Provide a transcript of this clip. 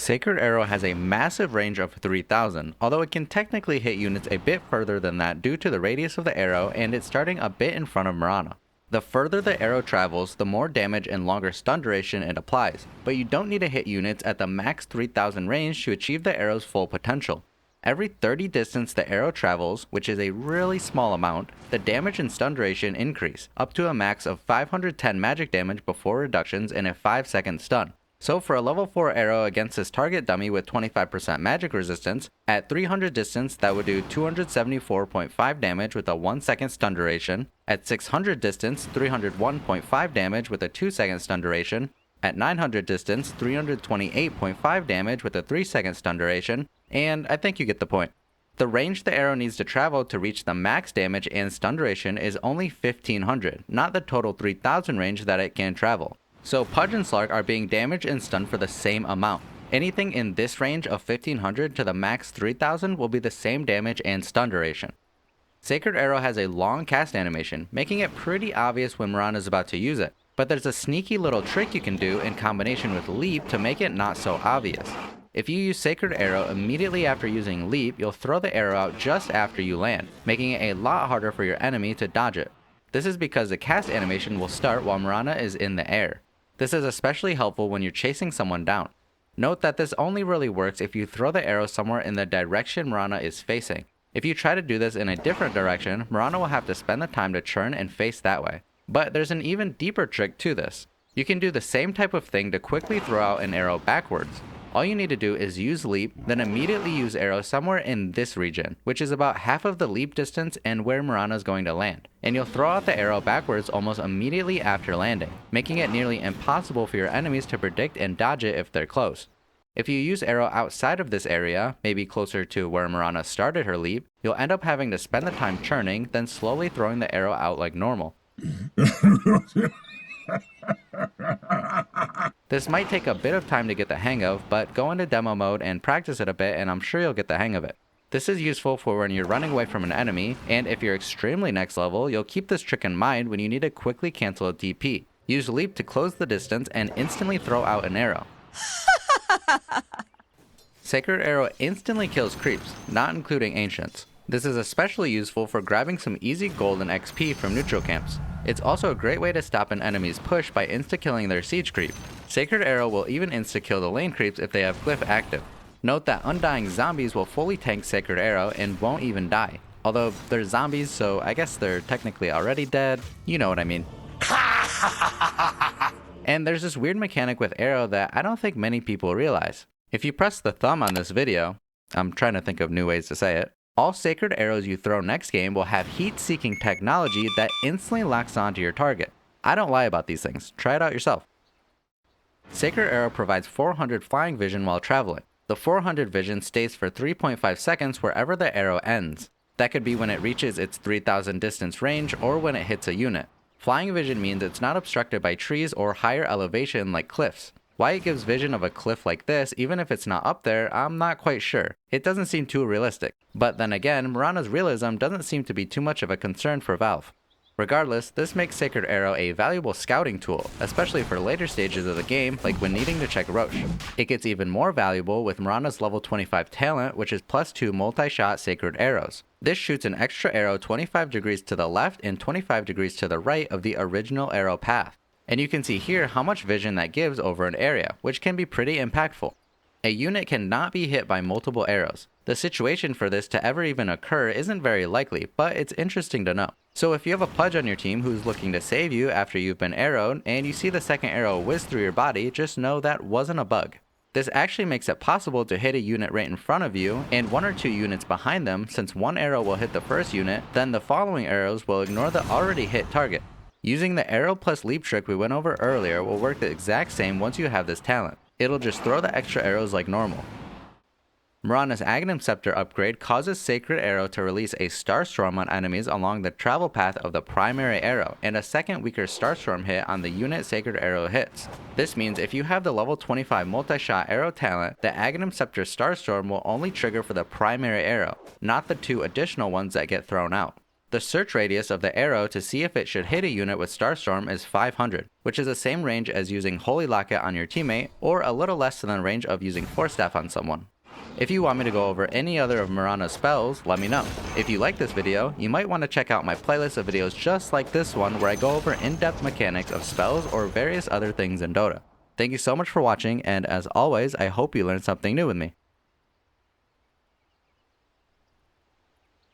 Sacred Arrow has a massive range of 3000, although it can technically hit units a bit further than that due to the radius of the arrow and it starting a bit in front of Mirana. The further the arrow travels, the more damage and longer stun duration it applies, but you don't need to hit units at the max 3000 range to achieve the arrow's full potential. Every 30 distance the arrow travels, which is a really small amount, the damage and stun duration increase, up to a max of 510 magic damage before reductions in a 5-second stun. So for a level 4 arrow against this target dummy with 25% magic resistance, at 300 distance that would do 274.5 damage with a 1-second stun duration, at 600 distance 301.5 damage with a 2-second stun duration, at 900 distance 328.5 damage with a 3-second stun duration, and I think you get the point. The range the arrow needs to travel to reach the max damage and stun duration is only 1500, not the total 3000 range that it can travel. So Pudge and Slark are being damaged and stunned for the same amount. Anything in this range of 1500 to the max 3000 will be the same damage and stun duration. Sacred Arrow has a long cast animation, making it pretty obvious when Mirana is about to use it, but there's a sneaky little trick you can do in combination with Leap to make it not so obvious. If you use Sacred Arrow immediately after using Leap, you'll throw the arrow out just after you land, making it a lot harder for your enemy to dodge it. This is because the cast animation will start while Mirana is in the air. This is especially helpful when you're chasing someone down. Note that this only really works if you throw the arrow somewhere in the direction Mirana is facing. If you try to do this in a different direction, Mirana will have to spend the time to turn and face that way. But there's an even deeper trick to this. You can do the same type of thing to quickly throw out an arrow backwards. All you need to do is use Leap, then immediately use Arrow somewhere in this region, which is about half of the leap distance and where Mirana is going to land. And you'll throw out the arrow backwards almost immediately after landing, making it nearly impossible for your enemies to predict and dodge it if they're close. If you use Arrow outside of this area, maybe closer to where Mirana started her leap, you'll end up having to spend the time churning, then slowly throwing the arrow out like normal. This might take a bit of time to get the hang of, but go into demo mode and practice it a bit and I'm sure you'll get the hang of it. This is useful for when you're running away from an enemy, and if you're extremely next level, you'll keep this trick in mind when you need to quickly cancel a DP. Use Leap to close the distance and instantly throw out an arrow. Sacred Arrow instantly kills creeps, not including ancients. This is especially useful for grabbing some easy gold and XP from neutral camps. It's also a great way to stop an enemy's push by insta-killing their siege creep. Sacred Arrow will even insta-kill the lane creeps if they have Glyph active. Note that undying zombies will fully tank Sacred Arrow and won't even die. Although they're zombies, so I guess they're technically already dead. You know what I mean. And there's this weird mechanic with Arrow that I don't think many people realize. If you press the thumb on this video, I'm trying to think of new ways to say it, all Sacred Arrows you throw next game will have heat-seeking technology that instantly locks onto your target. I don't lie about these things, try it out yourself. Sacred Arrow provides 400 flying vision while traveling. The 400 vision stays for 3.5 seconds wherever the arrow ends. That could be when it reaches its 3000 distance range or when it hits a unit. Flying vision means it's not obstructed by trees or higher elevation like cliffs. Why it gives vision of a cliff like this, even if it's not up there, I'm not quite sure. It doesn't seem too realistic. But then again, Mirana's realism doesn't seem to be too much of a concern for Valve. Regardless, this makes Sacred Arrow a valuable scouting tool, especially for later stages of the game, like when needing to check Roche. It gets even more valuable with Mirana's level 25 talent, which is +2 multi-shot Sacred Arrows. This shoots an extra arrow 25 degrees to the left and 25 degrees to the right of the original arrow path. And you can see here how much vision that gives over an area, which can be pretty impactful. A unit cannot be hit by multiple arrows. The situation for this to ever even occur isn't very likely, but it's interesting to know. So if you have a Pudge on your team who's looking to save you after you've been arrowed, and you see the second arrow whiz through your body, just know that wasn't a bug. This actually makes it possible to hit a unit right in front of you, and 1 or 2 units behind them, since one arrow will hit the first unit, then the following arrows will ignore the already hit target. Using the arrow plus leap trick we went over earlier will work the exact same once you have this talent. It'll just throw the extra arrows like normal. Mirana's Aghanim Scepter upgrade causes Sacred Arrow to release a Starstorm on enemies along the travel path of the primary arrow, and a second weaker Starstorm hit on the unit Sacred Arrow hits. This means if you have the level 25 multi-shot arrow talent, the Aghanim Scepter Starstorm will only trigger for the primary arrow, not the 2 additional ones that get thrown out. The search radius of the arrow to see if it should hit a unit with Starstorm is 500, which is the same range as using Holy Locket on your teammate, or a little less than the range of using Force Staff on someone. If you want me to go over any other of Mirana's spells, let me know. If you like this video, you might want to check out my playlist of videos just like this one where I go over in-depth mechanics of spells or various other things in Dota. Thank you so much for watching, and as always, I hope you learned something new with me.